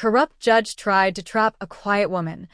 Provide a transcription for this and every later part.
corrupt judge tried to trap a quiet woman,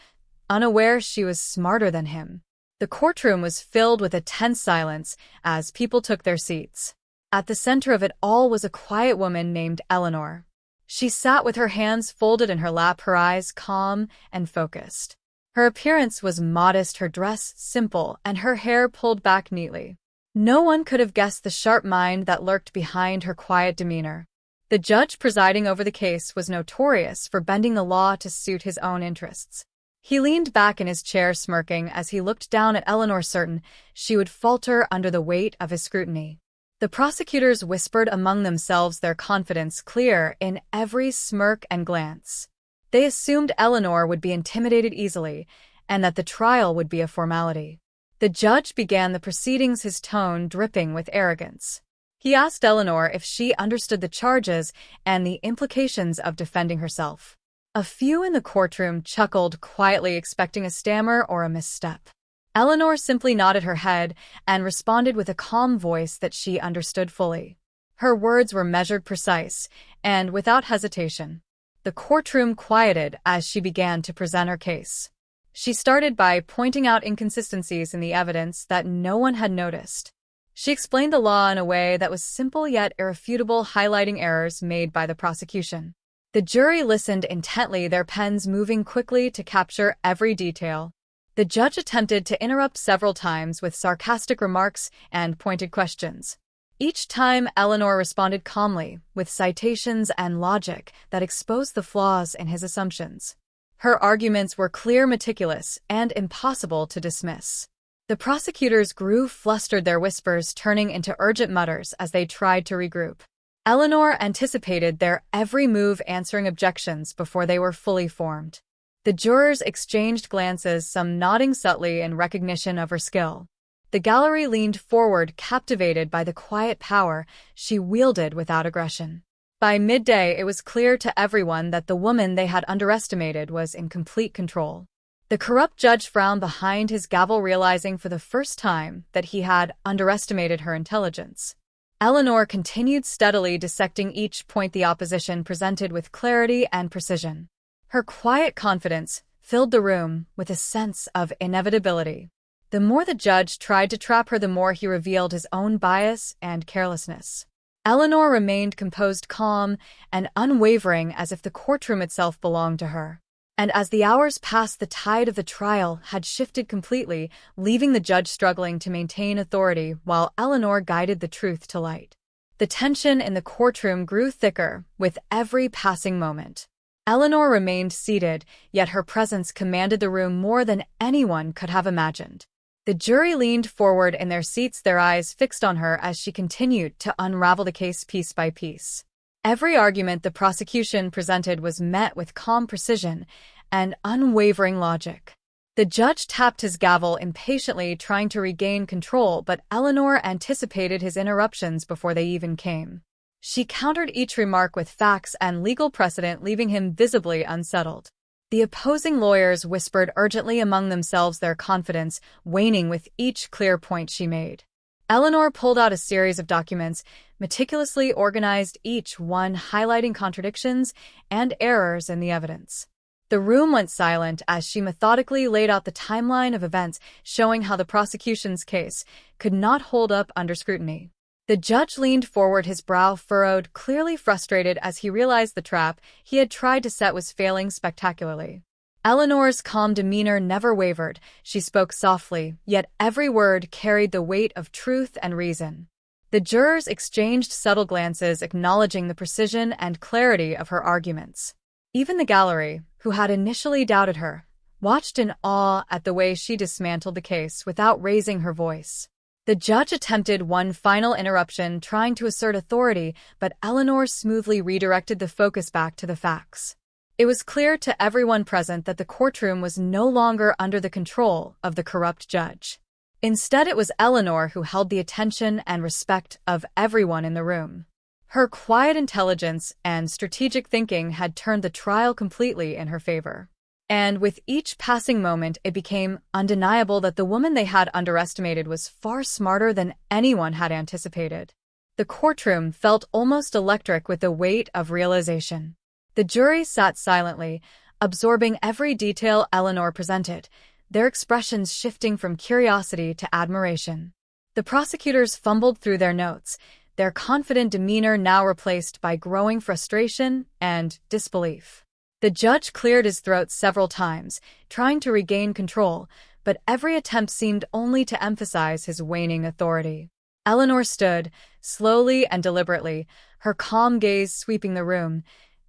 unaware she was smarter than him. The courtroom was filled with a tense silence as people took their seats. At the center of it all was a quiet woman named Eleanor. She sat with her hands folded in her lap, her eyes calm and focused. Her appearance was modest, her dress simple, and her hair pulled back neatly. No one could have guessed the sharp mind that lurked behind her quiet demeanor. The judge presiding over the case was notorious for bending the law to suit his own interests. He leaned back in his chair, smirking as he looked down at Eleanor, certain she would falter under the weight of his scrutiny. The prosecutors whispered among themselves, their confidence clear in every smirk and glance. They assumed Eleanor would be intimidated easily, and that the trial would be a formality. The judge began the proceedings, his tone dripping with arrogance. He asked Eleanor if she understood the charges and the implications of defending herself. A few in the courtroom chuckled quietly, expecting a stammer or a misstep. Eleanor simply nodded her head and responded with a calm voice that she understood fully. Her words were measured, precise, and without hesitation. The courtroom quieted as she began to present her case. She started by pointing out inconsistencies in the evidence that no one had noticed. She explained the law in a way that was simple yet irrefutable, highlighting errors made by the prosecution. The jury listened intently, their pens moving quickly to capture every detail. The judge attempted to interrupt several times with sarcastic remarks and pointed questions. Each time, Eleanor responded calmly, with citations and logic that exposed the flaws in his assumptions. Her arguments were clear, meticulous, and impossible to dismiss. The prosecutors grew flustered, their whispers turning into urgent mutters as they tried to regroup. Eleanor anticipated their every move, answering objections before they were fully formed. The jurors exchanged glances, some nodding subtly in recognition of her skill. The gallery leaned forward, captivated by the quiet power she wielded without aggression. By midday, it was clear to everyone that the woman they had underestimated was in complete control. The corrupt judge frowned behind his gavel, realizing for the first time that he had underestimated her intelligence. Eleanor continued steadily, dissecting each point the opposition presented with clarity and precision. Her quiet confidence filled the room with a sense of inevitability. The more the judge tried to trap her, the more he revealed his own bias and carelessness. Eleanor remained composed, calm, and unwavering, as if the courtroom itself belonged to her. And as the hours passed, the tide of the trial had shifted completely, leaving the judge struggling to maintain authority while Eleanor guided the truth to light. The tension in the courtroom grew thicker with every passing moment. Eleanor remained seated, yet her presence commanded the room more than anyone could have imagined. The jury leaned forward in their seats, their eyes fixed on her as she continued to unravel the case piece by piece. Every argument the prosecution presented was met with calm precision and unwavering logic. The judge tapped his gavel impatiently, trying to regain control, but Eleanor anticipated his interruptions before they even came. She countered each remark with facts and legal precedent, leaving him visibly unsettled. The opposing lawyers whispered urgently among themselves, their confidence waning with each clear point she made. Eleanor pulled out a series of documents, meticulously organized, each one highlighting contradictions and errors in the evidence. The room went silent as she methodically laid out the timeline of events, showing how the prosecution's case could not hold up under scrutiny. The judge leaned forward, his brow furrowed, clearly frustrated as he realized the trap he had tried to set was failing spectacularly. Eleanor's calm demeanor never wavered. She spoke softly, yet every word carried the weight of truth and reason. The jurors exchanged subtle glances, acknowledging the precision and clarity of her arguments. Even the gallery, who had initially doubted her, watched in awe at the way she dismantled the case without raising her voice. The judge attempted one final interruption, trying to assert authority, but Eleanor smoothly redirected the focus back to the facts. It was clear to everyone present that the courtroom was no longer under the control of the corrupt judge. Instead, it was Eleanor who held the attention and respect of everyone in the room. Her quiet intelligence and strategic thinking had turned the trial completely in her favor. And with each passing moment, it became undeniable that the woman they had underestimated was far smarter than anyone had anticipated. The courtroom felt almost electric with the weight of realization. The jury sat silently, absorbing every detail Eleanor presented, their expressions shifting from curiosity to admiration. The prosecutors fumbled through their notes, their confident demeanor now replaced by growing frustration and disbelief. The judge cleared his throat several times, trying to regain control, but every attempt seemed only to emphasize his waning authority. Eleanor stood, slowly and deliberately, her calm gaze sweeping the room,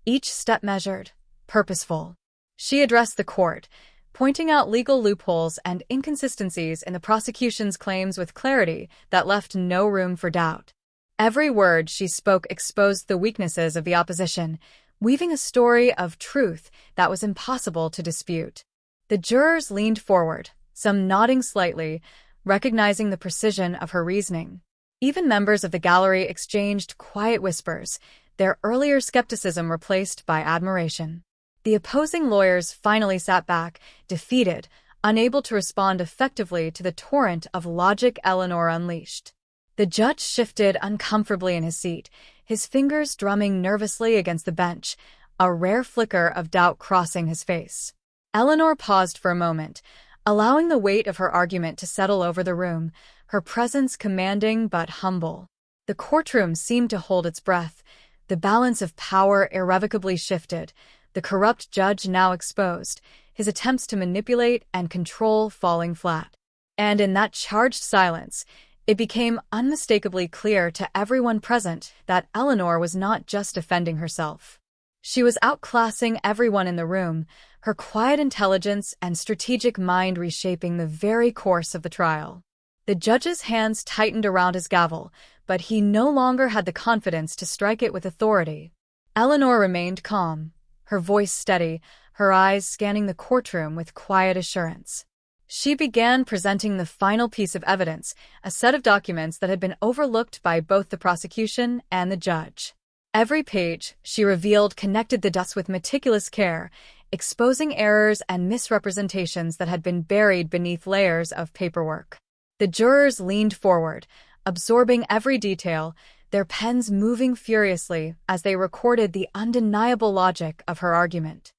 each step measured, purposeful. She addressed the court, pointing out legal loopholes and inconsistencies in the prosecution's claims with clarity that left no room for doubt. Every word she spoke exposed the weaknesses of the opposition, weaving a story of truth that was impossible to dispute. The jurors leaned forward, some nodding slightly, recognizing the precision of her reasoning. Even members of the gallery exchanged quiet whispers, their earlier skepticism replaced by admiration. The opposing lawyers finally sat back, defeated, unable to respond effectively to the torrent of logic Eleanor unleashed. The judge shifted uncomfortably in his seat, his fingers drumming nervously against the bench, a rare flicker of doubt crossing his face. Eleanor paused for a moment, allowing the weight of her argument to settle over the room, her presence commanding but humble. The courtroom seemed to hold its breath, the balance of power irrevocably shifted, the corrupt judge now exposed, his attempts to manipulate and control falling flat. And in that charged silence, it became unmistakably clear to everyone present that Eleanor was not just defending herself. She was outclassing everyone in the room, her quiet intelligence and strategic mind reshaping the very course of the trial. The judge's hands tightened around his gavel, but he no longer had the confidence to strike it with authority. Eleanor remained calm, her voice steady, her eyes scanning the courtroom with quiet assurance. She began presenting the final piece of evidence, a set of documents that had been overlooked by both the prosecution and the judge. Every page, she revealed, connected the dots with meticulous care, exposing errors and misrepresentations that had been buried beneath layers of paperwork. The jurors leaned forward, absorbing every detail, their pens moving furiously as they recorded the undeniable logic of her argument.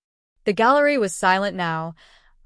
The gallery was silent now,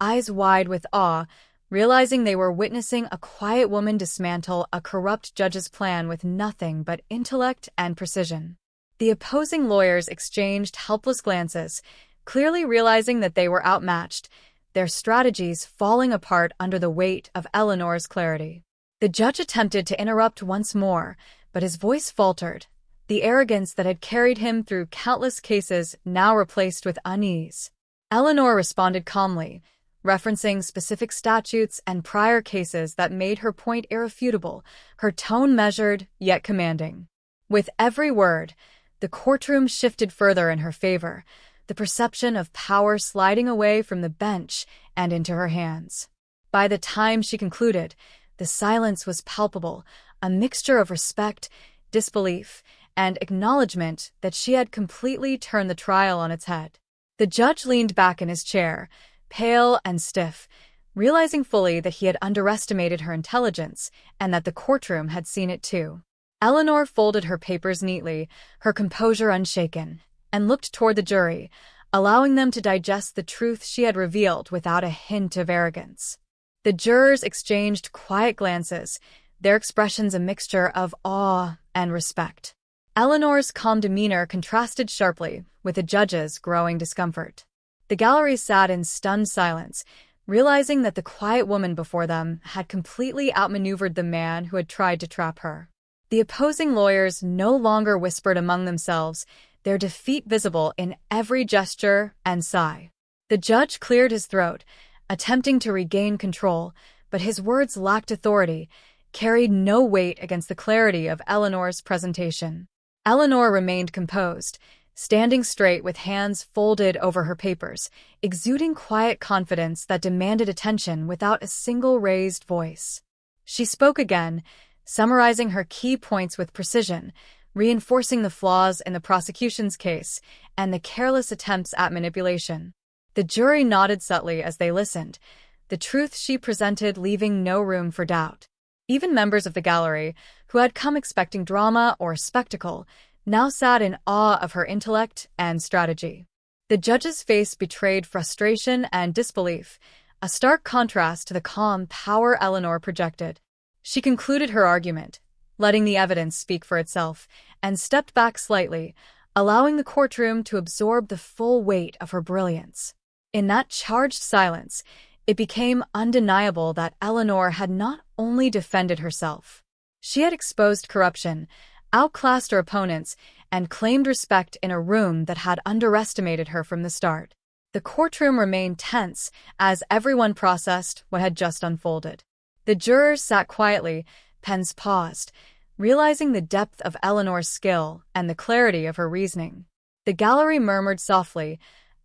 eyes wide with awe, realizing they were witnessing a quiet woman dismantle a corrupt judge's plan with nothing but intellect and precision. The opposing lawyers exchanged helpless glances, clearly realizing that they were outmatched, their strategies falling apart under the weight of Eleanor's clarity. The judge attempted to interrupt once more, but his voice faltered, the arrogance that had carried him through countless cases now replaced with unease. Eleanor responded calmly, referencing specific statutes and prior cases that made her point irrefutable, her tone measured yet commanding. With every word, the courtroom shifted further in her favor, the perception of power sliding away from the bench and into her hands. By the time she concluded, the silence was palpable, a mixture of respect, disbelief, and acknowledgement that she had completely turned the trial on its head. The judge leaned back in his chair, pale and stiff, realizing fully that he had underestimated her intelligence and that the courtroom had seen it too. Eleanor folded her papers neatly, her composure unshaken, and looked toward the jury, allowing them to digest the truth she had revealed without a hint of arrogance. The jurors exchanged quiet glances, their expressions a mixture of awe and respect. Eleanor's calm demeanor contrasted sharply with the judge's growing discomfort. The gallery sat in stunned silence, realizing that the quiet woman before them had completely outmaneuvered the man who had tried to trap her. The opposing lawyers no longer whispered among themselves, their defeat visible in every gesture and sigh. The judge cleared his throat, attempting to regain control, but his words lacked authority, carried no weight against the clarity of Eleanor's presentation. Eleanor remained composed, standing straight with hands folded over her papers, exuding quiet confidence that demanded attention without a single raised voice. She spoke again, summarizing her key points with precision, reinforcing the flaws in the prosecution's case and the careless attempts at manipulation. The jury nodded subtly as they listened, the truth she presented leaving no room for doubt. Even members of the gallery, who had come expecting drama or spectacle, now sat in awe of her intellect and strategy. The judge's face betrayed frustration and disbelief, a stark contrast to the calm power Eleanor projected. She concluded her argument, letting the evidence speak for itself, and stepped back slightly, allowing the courtroom to absorb the full weight of her brilliance. In that charged silence, it became undeniable that Eleanor had not only defended herself. She had exposed corruption, outclassed her opponents, and claimed respect in a room that had underestimated her from the start. The courtroom remained tense as everyone processed what had just unfolded. The jurors sat quietly, pens paused, realizing the depth of Eleanor's skill and the clarity of her reasoning. The gallery murmured softly,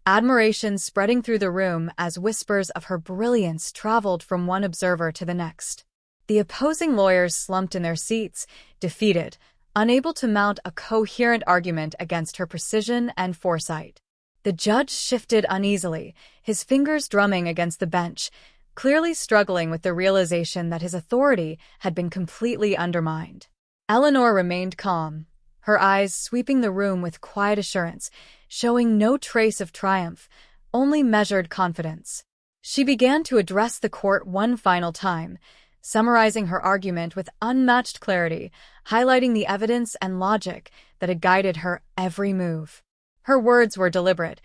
admiration spreading through the room as whispers of her brilliance traveled from one observer to the next. The opposing lawyers slumped in their seats, defeated, unable to mount a coherent argument against her precision and foresight. The judge shifted uneasily, his fingers drumming against the bench, clearly struggling with the realization that his authority had been completely undermined. Eleanor remained calm, her eyes sweeping the room with quiet assurance, showing no trace of triumph, only measured confidence. She began to address the court one final time, summarizing her argument with unmatched clarity, highlighting the evidence and logic that had guided her every move. Her words were deliberate,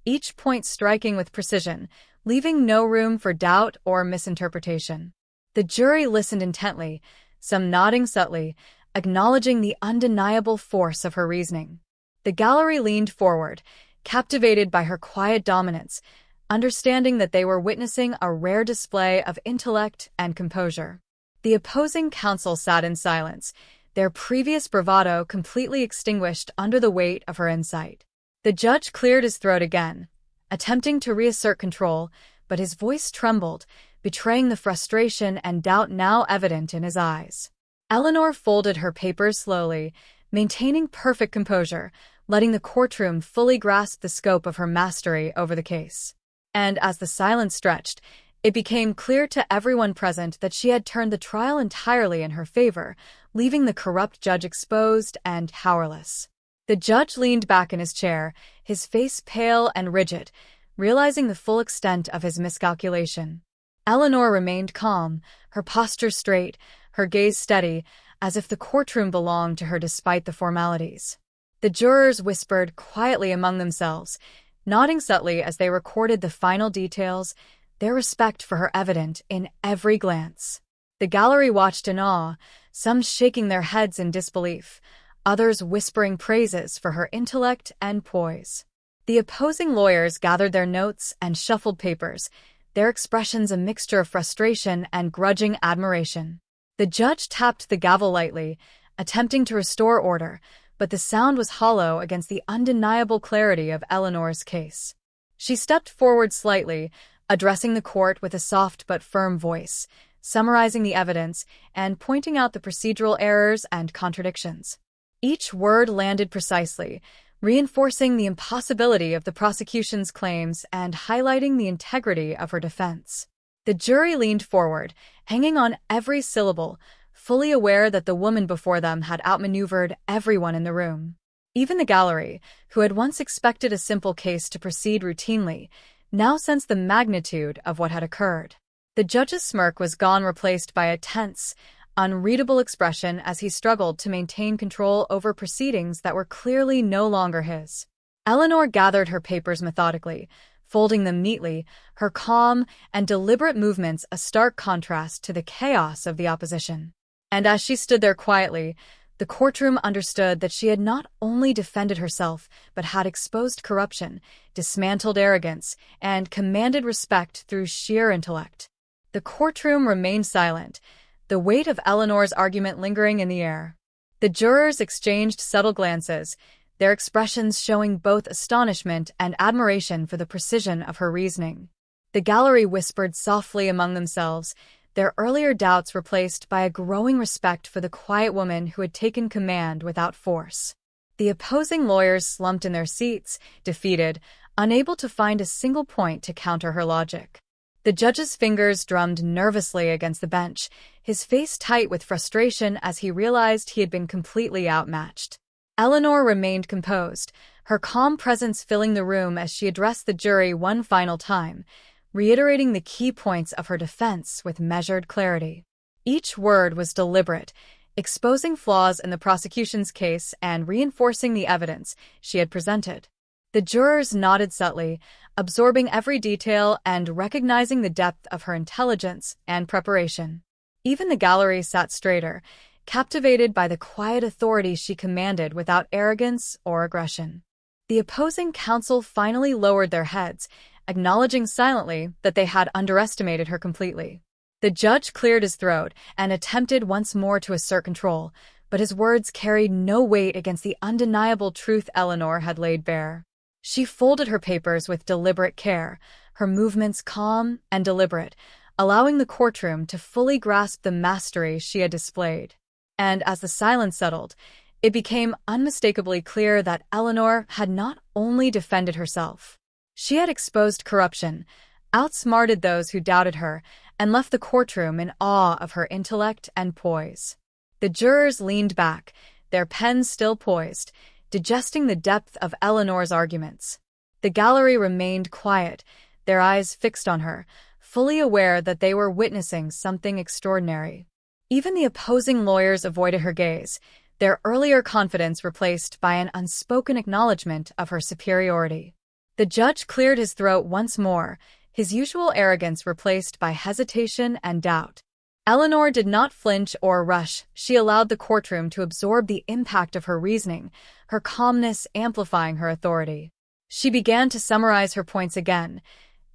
each point striking with precision, leaving no room for doubt or misinterpretation. The jury listened intently, some nodding subtly, acknowledging the undeniable force of her reasoning. The gallery leaned forward, captivated by her quiet dominance, understanding that they were witnessing a rare display of intellect and composure. The opposing counsel sat in silence, their previous bravado completely extinguished under the weight of her insight. The judge cleared his throat again, attempting to reassert control, but his voice trembled, betraying the frustration and doubt now evident in his eyes. Eleanor folded her papers slowly, maintaining perfect composure, letting the courtroom fully grasp the scope of her mastery over the case. And as the silence stretched, it became clear to everyone present that she had turned the trial entirely in her favor, leaving the corrupt judge exposed and powerless. The judge leaned back in his chair, his face pale and rigid, realizing the full extent of his miscalculation. Eleanor remained calm, her posture straight, her gaze steady, as if the courtroom belonged to her despite the formalities. The jurors whispered quietly among themselves, nodding subtly as they recorded the final details, their respect for her evident in every glance. The gallery watched in awe, some shaking their heads in disbelief, others whispering praises for her intellect and poise. The opposing lawyers gathered their notes and shuffled papers, their expressions a mixture of frustration and grudging admiration. The judge tapped the gavel lightly, attempting to restore order, but the sound was hollow against the undeniable clarity of Eleanor's case. She stepped forward slightly, addressing the court with a soft but firm voice, summarizing the evidence and pointing out the procedural errors and contradictions. Each word landed precisely, reinforcing the impossibility of the prosecution's claims and highlighting the integrity of her defense. The jury leaned forward, hanging on every syllable, fully aware that the woman before them had outmaneuvered everyone in the room. Even the gallery, who had once expected a simple case to proceed routinely, now sensed the magnitude of what had occurred. The judge's smirk was gone, replaced by a tense, unreadable expression as he struggled to maintain control over proceedings that were clearly no longer his. Eleanor gathered her papers methodically, folding them neatly, her calm and deliberate movements a stark contrast to the chaos of the opposition. And as she stood there quietly, the courtroom understood that she had not only defended herself, but had exposed corruption, dismantled arrogance, and commanded respect through sheer intellect. The courtroom remained silent, the weight of Eleanor's argument lingering in the air. The jurors exchanged subtle glances, their expressions showing both astonishment and admiration for the precision of her reasoning. The gallery whispered softly among themselves, their earlier doubts replaced by a growing respect for the quiet woman who had taken command without force. The opposing lawyers slumped in their seats, defeated, unable to find a single point to counter her logic. The judge's fingers drummed nervously against the bench, his face tight with frustration as he realized he had been completely outmatched. Eleanor remained composed, her calm presence filling the room as she addressed the jury one final time, reiterating the key points of her defense with measured clarity. Each word was deliberate, exposing flaws in the prosecution's case and reinforcing the evidence she had presented. The jurors nodded subtly, absorbing every detail and recognizing the depth of her intelligence and preparation. Even the gallery sat straighter, captivated by the quiet authority she commanded without arrogance or aggression. The opposing counsel finally lowered their heads, acknowledging silently that they had underestimated her completely. The judge cleared his throat and attempted once more to assert control, but his words carried no weight against the undeniable truth Eleanor had laid bare. She folded her papers with deliberate care, her movements calm and deliberate, allowing the courtroom to fully grasp the mastery she had displayed. And as the silence settled, it became unmistakably clear that Eleanor had not only defended herself. She had exposed corruption, outsmarted those who doubted her, and left the courtroom in awe of her intellect and poise. The jurors leaned back, their pens still poised, digesting the depth of Eleanor's arguments. The gallery remained quiet, their eyes fixed on her, fully aware that they were witnessing something extraordinary. Even the opposing lawyers avoided her gaze, their earlier confidence replaced by an unspoken acknowledgement of her superiority. The judge cleared his throat once more, his usual arrogance replaced by hesitation and doubt. Eleanor did not flinch or rush. She allowed the courtroom to absorb the impact of her reasoning, her calmness amplifying her authority. She began to summarize her points again,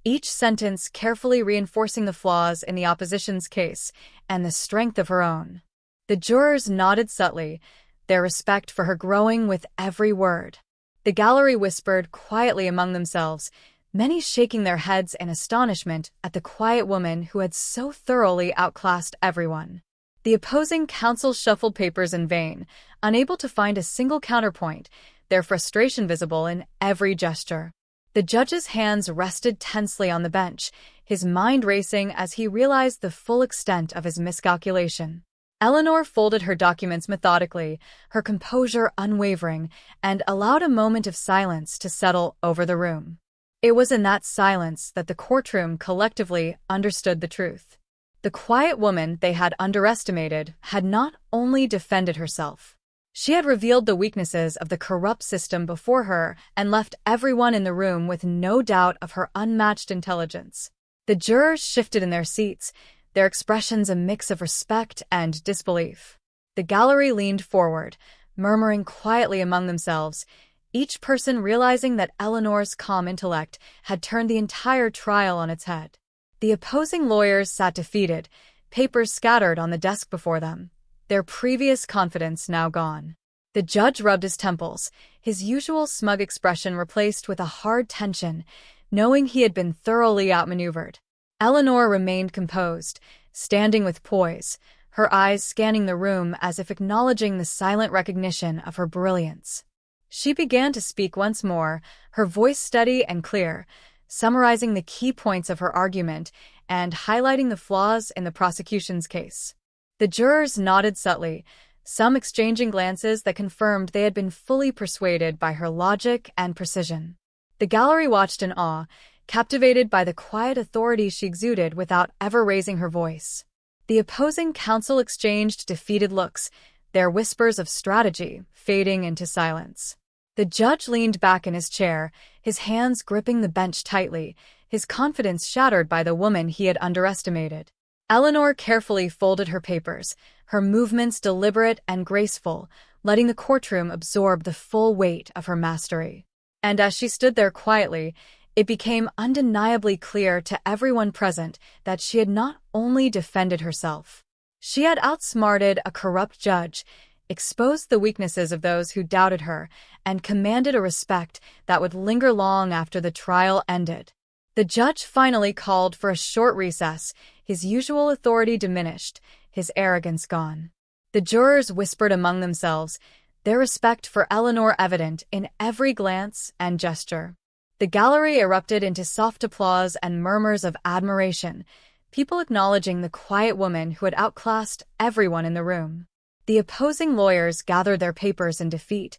each sentence carefully reinforcing the flaws in the opposition's case and the strength of her own. The jurors nodded subtly, their respect for her growing with every word. The gallery whispered quietly among themselves, many shaking their heads in astonishment at the quiet woman who had so thoroughly outclassed everyone. The opposing counsel shuffled papers in vain, unable to find a single counterpoint, their frustration visible in every gesture. The judge's hands rested tensely on the bench, his mind racing as he realized the full extent of his miscalculation. Eleanor folded her documents methodically, her composure unwavering, and allowed a moment of silence to settle over the room. It was in that silence that the courtroom collectively understood the truth. The quiet woman they had underestimated had not only defended herself. She had revealed the weaknesses of the corrupt system before her and left everyone in the room with no doubt of her unmatched intelligence. The jurors shifted in their seats, their expressions a mix of respect and disbelief. The gallery leaned forward, murmuring quietly among themselves, each person realizing that Eleanor's calm intellect had turned the entire trial on its head. The opposing lawyers sat defeated, papers scattered on the desk before them, their previous confidence now gone. The judge rubbed his temples, his usual smug expression replaced with a hard tension, knowing he had been thoroughly outmaneuvered. Eleanor remained composed, standing with poise, her eyes scanning the room as if acknowledging the silent recognition of her brilliance. She began to speak once more, her voice steady and clear, summarizing the key points of her argument and highlighting the flaws in the prosecution's case. The jurors nodded subtly, some exchanging glances that confirmed they had been fully persuaded by her logic and precision. The gallery watched in awe, captivated by the quiet authority she exuded without ever raising her voice. The opposing counsel exchanged defeated looks, their whispers of strategy fading into silence. The judge leaned back in his chair, his hands gripping the bench tightly, his confidence shattered by the woman he had underestimated. Eleanor carefully folded her papers, her movements deliberate and graceful, letting the courtroom absorb the full weight of her mastery. And as she stood there quietly, it became undeniably clear to everyone present that she had not only defended herself. She had outsmarted a corrupt judge, exposed the weaknesses of those who doubted her, and commanded a respect that would linger long after the trial ended. The judge finally called for a short recess, his usual authority diminished, his arrogance gone. The jurors whispered among themselves, their respect for Eleanor evident in every glance and gesture. The gallery erupted into soft applause and murmurs of admiration, people acknowledging the quiet woman who had outclassed everyone in the room. The opposing lawyers gathered their papers in defeat,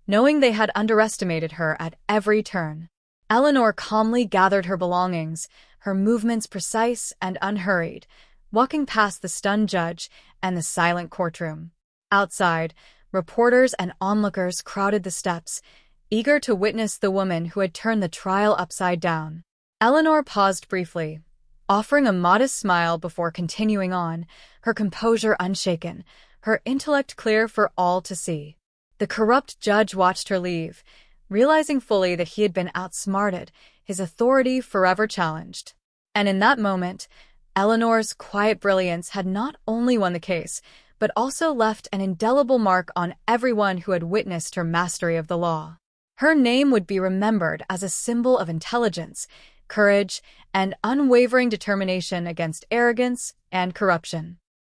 knowing they had underestimated her at every turn. Eleanor calmly gathered her belongings, her movements precise and unhurried, walking past the stunned judge and the silent courtroom. Outside, reporters and onlookers crowded the steps, eager to witness the woman who had turned the trial upside down. Eleanor paused briefly, offering a modest smile before continuing on, her composure unshaken, her intellect clear for all to see. The corrupt judge watched her leave, realizing fully that he had been outsmarted, his authority forever challenged. And in that moment, Eleanor's quiet brilliance had not only won the case, but also left an indelible mark on everyone who had witnessed her mastery of the law. Her name would be remembered as a symbol of intelligence, courage, and unwavering determination against arrogance and corruption.